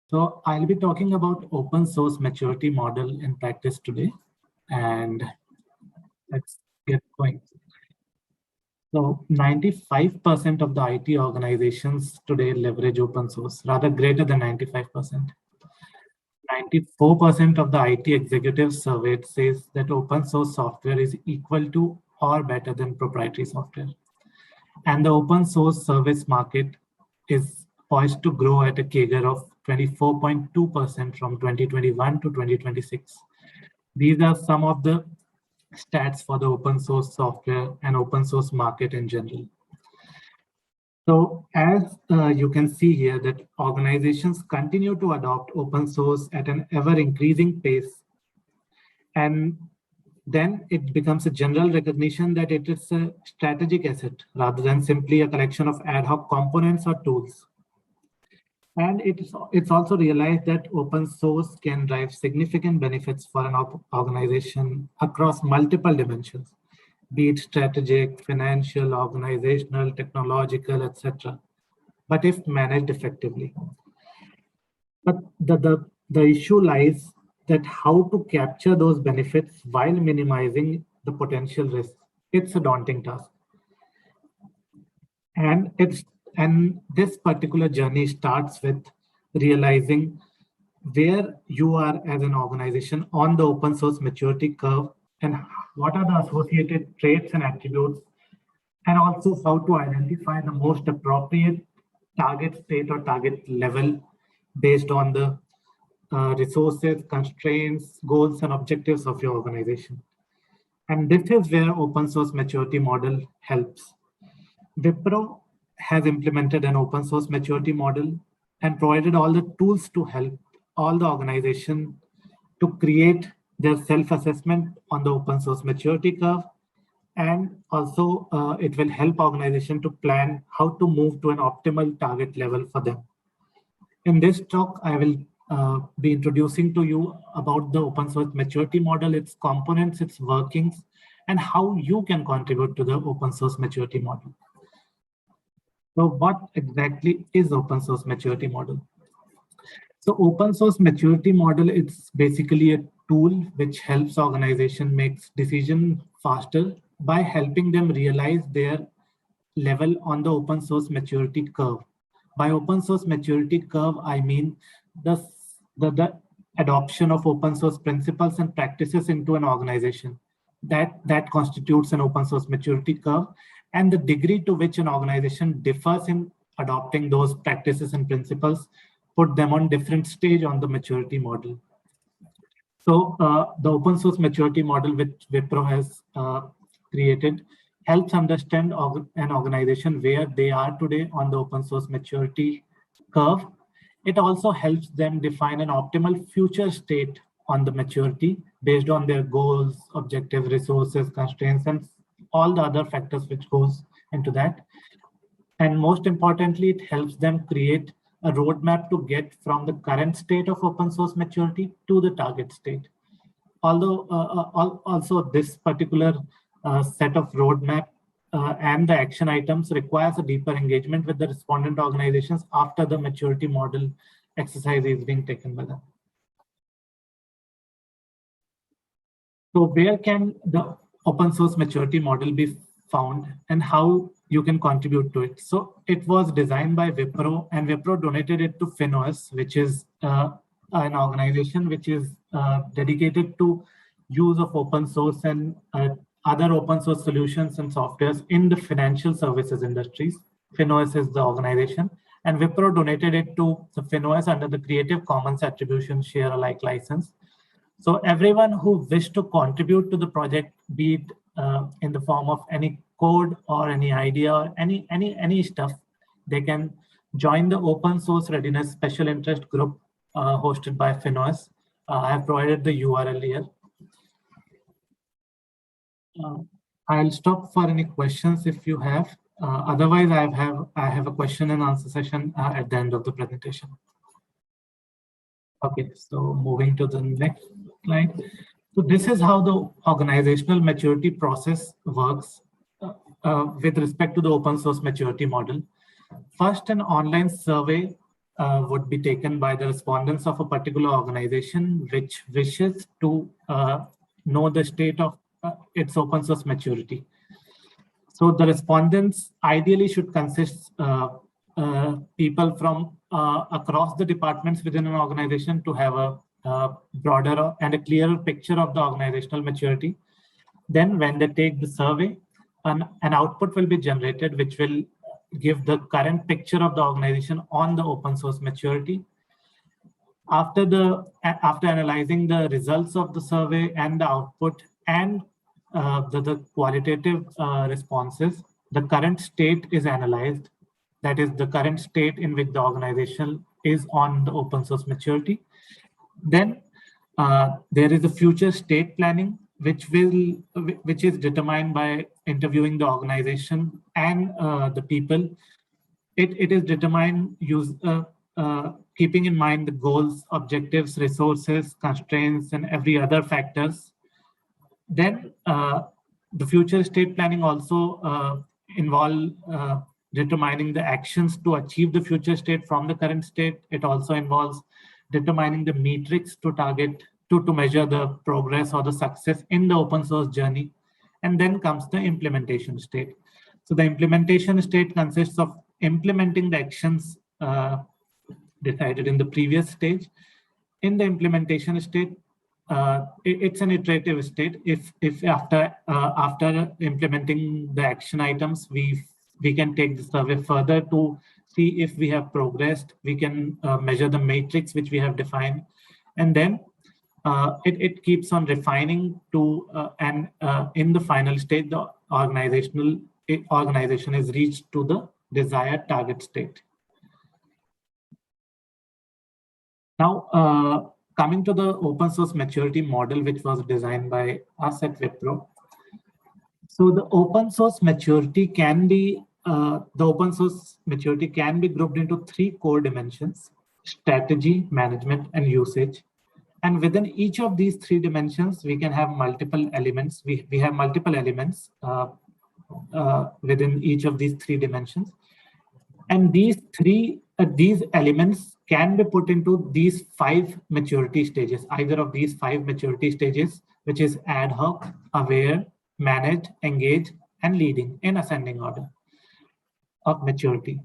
So I'll be talking about open source maturity model in practice today, and let's get going. So 95% of the IT organizations today leverage open source, rather greater than 95%. 94% of the IT executives surveyed says that open source software is equal to or better than proprietary software. And the open source service market is poised to grow at a CAGR of 24.2% from 2021 to 2026. These are some of the stats for the open source software and open source market in general. So as you can see here that organizations continue to adopt open source at an ever increasing pace, and then it becomes a general recognition that it is a strategic asset rather than simply a collection of ad hoc components or tools. And it's also realized that open source can drive significant benefits for an organization across multiple dimensions, be it strategic, financial, organizational, technological, etc. But if managed effectively. But the issue lies that how to capture those benefits while minimizing the potential risks. It's a daunting task. And this particular journey starts with realizing where you are as an organization on the open source maturity curve and what are the associated traits and attributes, and also how to identify the most appropriate target state or target level based on the resources, constraints, goals, and objectives of your organization. And this is where open source maturity model helps. Wipro has implemented an open source maturity model and provided all the tools to help all the organization to create their self-assessment on the open source maturity curve. And also it will help organization to plan how to move to an optimal target level for them. In this talk, I will be introducing to you about the open source maturity model, its components, its workings, and how you can contribute to the open source maturity model. So what exactly is open source maturity model? So open source maturity model, it's basically a tool which helps organization make decisions faster by helping them realize their level on the open source maturity curve. By open source maturity curve, I mean the adoption of open source principles and practices into an organization. That constitutes an open source maturity curve, and the degree to which an organization differs in adopting those practices and principles put them on different stage on the maturity model. So the open source maturity model which Wipro has created helps understand an organization where they are today on the open source maturity curve. It also helps them define an optimal future state on the maturity based on their goals, objectives, resources, constraints, and all the other factors which goes into that. And most importantly, it helps them create a roadmap to get from the current state of open source maturity to the target state. Although also this particular set of roadmap and the action items requires a deeper engagement with the respondent organizations after the maturity model exercise is being taken by them. So where can the open source maturity model be found and how you can contribute to it? So it was designed by Wipro, and Wipro donated it to FinOS, which is an organization which is dedicated to use of open source and other open source solutions and softwares in the financial services industries. FinOS is the organization, and Wipro donated it to the FinOS under the Creative Commons Attribution Share Alike license. So everyone who wished to contribute to the project, be it in the form of any code or any idea or any stuff, they can join the open source readiness special interest group hosted by FinOS. I have provided the URL here. I'll stop for any questions if you have. Otherwise, I have a question and answer session at the end of the presentation. Okay, so moving to the next slide. So this is how the organizational maturity process works with respect to the open source maturity model. First, an online survey would be taken by the respondents of a particular organization which wishes to know the state of its open source maturity. So the respondents ideally should consist people from across the departments within an organization to have a broader and a clearer picture of the organizational maturity. Then when they take the survey, an output will be generated which will give the current picture of the organization on the open source maturity. After analyzing the results of the survey and the output and the qualitative responses, the current state is analyzed. That is the current state in which the organization is on the open source maturity. Then there is a future state planning, which is determined by interviewing the organization and the people. It is determined keeping in mind the goals, objectives, resources, constraints, and every other factors. Then the future state planning also involve determining the actions to achieve the future state from the current state. It also involves determining the metrics to target to measure the progress or the success in the open source journey. And then comes the implementation state. So the implementation state consists of implementing the actions decided in the previous stage. In the implementation state, it's an iterative state. If after implementing the action items, we can take the survey further to see if we have progressed. We can measure the matrix which we have defined, and then it keeps on refining to and in the final state, the organization is reached to the desired target state. Now, coming to the open source maturity model, which was designed by us at Wipro. So the open source maturity can be grouped into three core dimensions: strategy, management, and usage. And within each of these three dimensions, we can have multiple elements. We have multiple elements within each of these three dimensions. And these elements can be put into these 5 maturity stages, either of these 5 maturity stages, which is ad hoc, aware, managed, engaged, and leading in ascending order of maturity.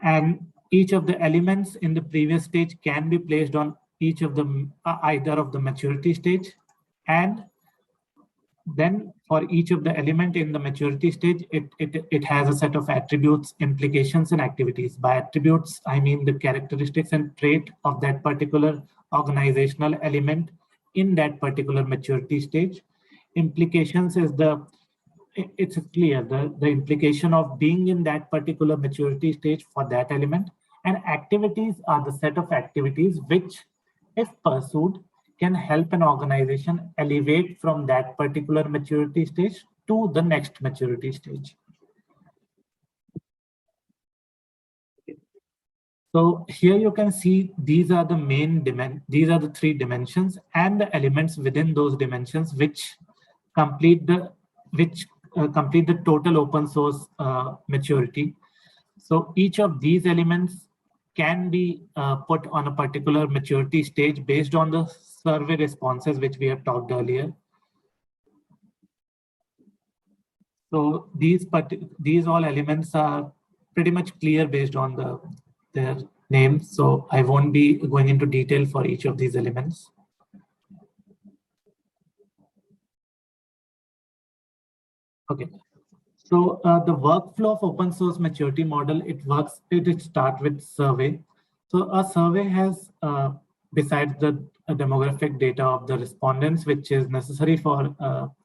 And each of the elements in the previous stage can be placed on each of them, either of the maturity stage. And then for each of the element in the maturity stage, it has a set of attributes, implications, and activities. By attributes, I mean the characteristics and trait of that particular organizational element in that particular maturity stage. Implications is it's clear, the implication of being in that particular maturity stage for that element. And activities are the set of activities which, if pursued, can help an organization elevate from that particular maturity stage to the next maturity stage. So here you can see these are the 3 dimensions and the elements within those dimensions which complete the total open source maturity. So each of these elements can be put on a particular maturity stage based on the survey responses which we have talked earlier. So these all elements are pretty much clear based on their names. So I won't be going into detail for each of these elements. Okay. So the workflow of open source maturity model, it starts with survey. So a survey has, besides the demographic data of the respondents, which is necessary for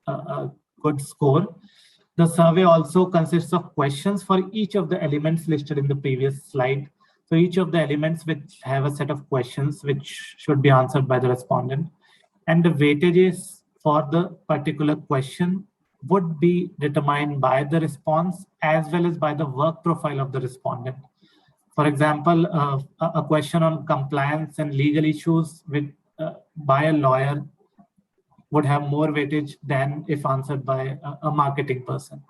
a good score, the survey also consists of questions for each of the elements listed in the previous slide. So each of the elements which have a set of questions which should be answered by the respondent. And the weightages for the particular question would be determined by the response as well as by the work profile of the respondent. For example, a question on compliance and legal issues by a lawyer would have more weightage than if answered by a marketing person,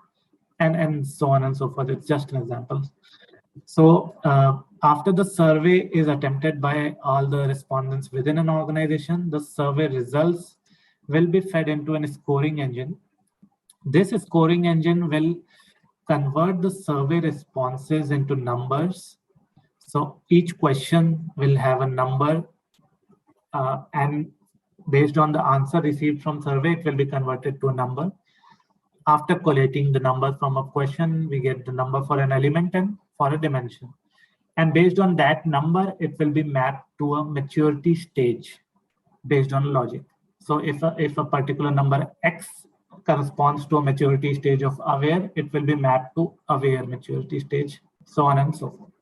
and so on and so forth. It's just an example. So After the survey is attempted by all the respondents within an organization, the survey results will be fed into a scoring engine. This scoring engine will convert the survey responses into numbers. So each question will have a number, and based on the answer received from survey, it will be converted to a number. After collating the number from a question, we get the number for an element and for a dimension. And based on that number, it will be mapped to a maturity stage based on logic. So if a particular number X corresponds to a maturity stage of aware, it will be mapped to aware maturity stage, so on and so forth.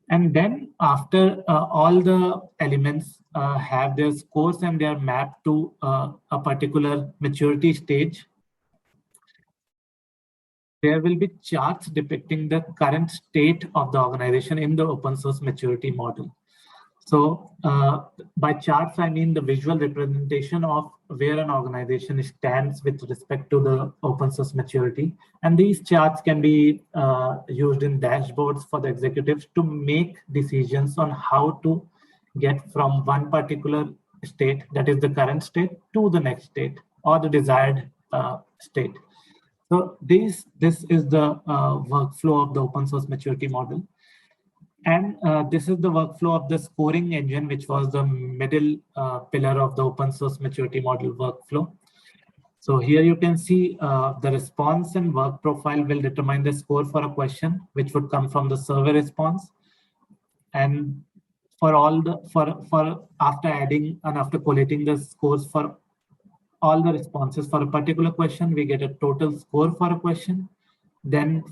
And then after all the elements have their scores and they are mapped to a particular maturity stage, there will be charts depicting the current state of the organization in the open source maturity model. So by charts, I mean the visual representation of where an organization stands with respect to the open source maturity. And these charts can be used in dashboards for the executives to make decisions on how to get from one particular state, that is the current state, to the next state or the desired state. So this is the workflow of the open source maturity model. And this is the workflow of the scoring engine, which was the middle pillar of the open source maturity model workflow. So here you can see the response and work profile will determine the score for a question, which would come from the survey response. And for all the after adding and after collating the scores for all the responses for a particular question, we get a total score for a question. Then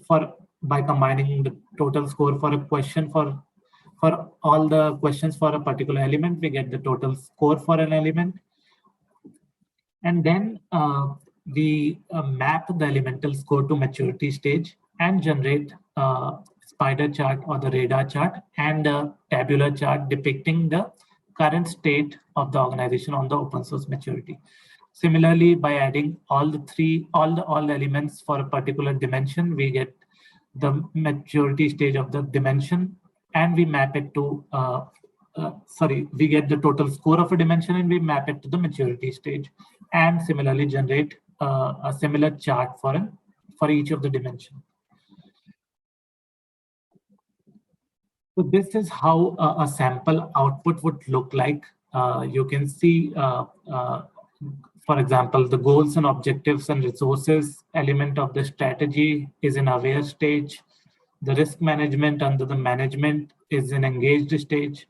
by combining the total score for a question for all the questions for a particular element, we get the total score for an element. And then we map the elemental score to maturity stage and generate a spider chart or the radar chart and a tabular chart depicting the current state of the organization on the open source maturity. Similarly, by adding all the elements for a particular dimension, we get the maturity stage of the dimension, and we map it to we get the total score of a dimension and we map it to the maturity stage, and similarly generate a similar chart for each of the dimensions. So this is how a sample output would look like. You can see, for example, the goals and objectives and resources element of the strategy is in aware stage. The risk management under the management is in engaged stage.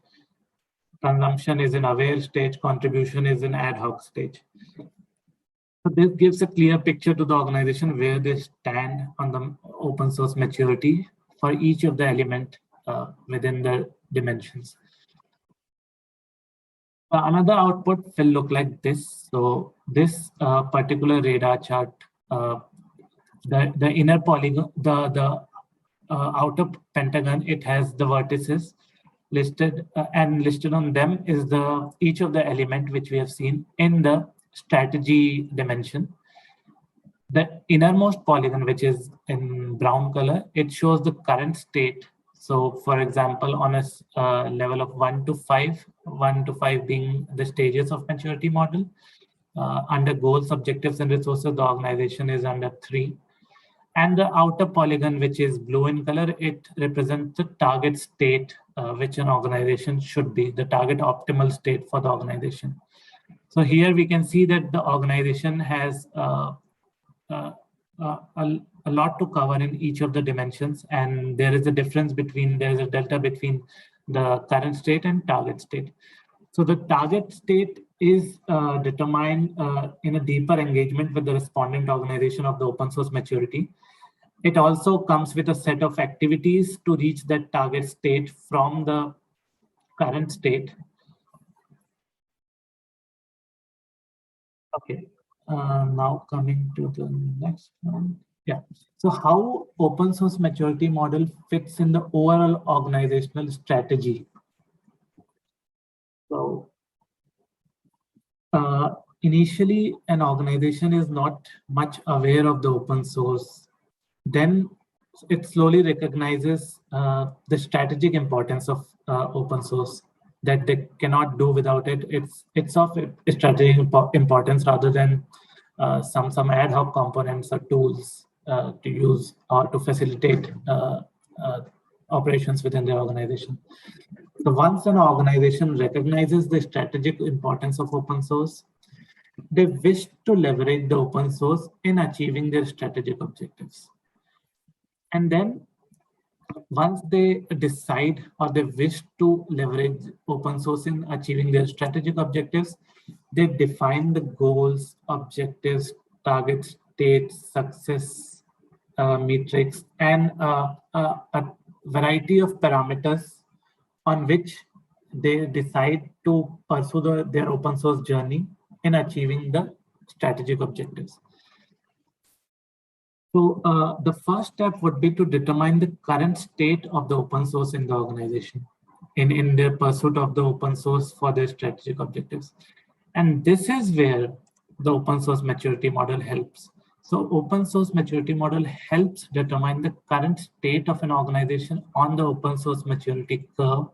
Consumption is in aware stage. Contribution is in ad hoc stage. So this gives a clear picture to the organization where they stand on the open source maturity for each of the element within the dimensions. Another output will look like this. So this particular radar chart, the inner polygon, the outer pentagon, it has the vertices listed, and listed on them is each of the element which we have seen in the strategy dimension. The innermost polygon, which is in brown color, it shows the current state. So for example, on a level of 1 to 5, 1 to 5 being the stages of maturity model, under goals, objectives, and resources, the organization is under 3. And the outer polygon, which is blue in color, it represents the target state which an organization should be, the target optimal state for the organization. So here we can see that the organization has a lot to cover in each of the dimensions, and there is a difference between, there is a delta between the current state and target state. So the target state is determined in a deeper engagement with the respondent organization of the open source maturity. It also comes with a set of activities to reach that target state from the current state. Okay, now coming to the next one. Yeah, so how open source maturity model fits in the overall organizational strategy. So initially, an organization is not much aware of the open source. Then it slowly recognizes the strategic importance of open source, that they cannot do without it. It's of strategic importance rather than some ad hoc components or tools to use or to facilitate operations within the organization. So once an organization recognizes the strategic importance of open source, they wish to leverage the open source in achieving their strategic objectives. And then once they decide or they wish to leverage open source in achieving their strategic objectives, they define the goals, objectives, target states, success metrics, and a variety of parameters on which they decide to pursue their open source journey in achieving the strategic objectives. So the first step would be to determine the current state of the open source in the organization in their pursuit of the open source for their strategic objectives. And this is where the open source maturity model helps. So open source maturity model helps determine the current state of an organization on the open source maturity curve,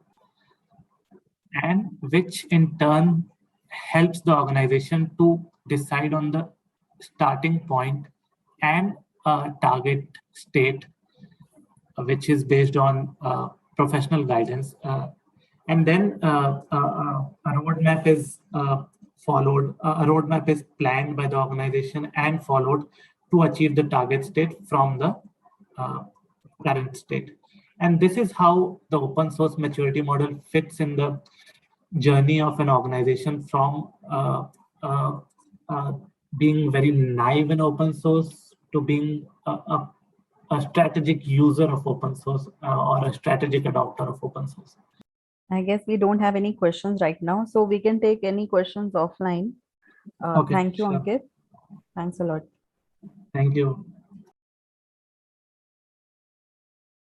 and which in turn helps the organization to decide on the starting point and target state, which is based on professional guidance. And then a roadmap is followed, a roadmap is planned by the organization and followed to achieve the target state from the current state. And this is how the open source maturity model fits in the journey of an organization from being very naive in open source to being a strategic user of open source or a strategic adopter of open source. I guess we don't have any questions right now, so we can take any questions offline. Okay, thank you, sure. Ankit. Thanks a lot. Thank you.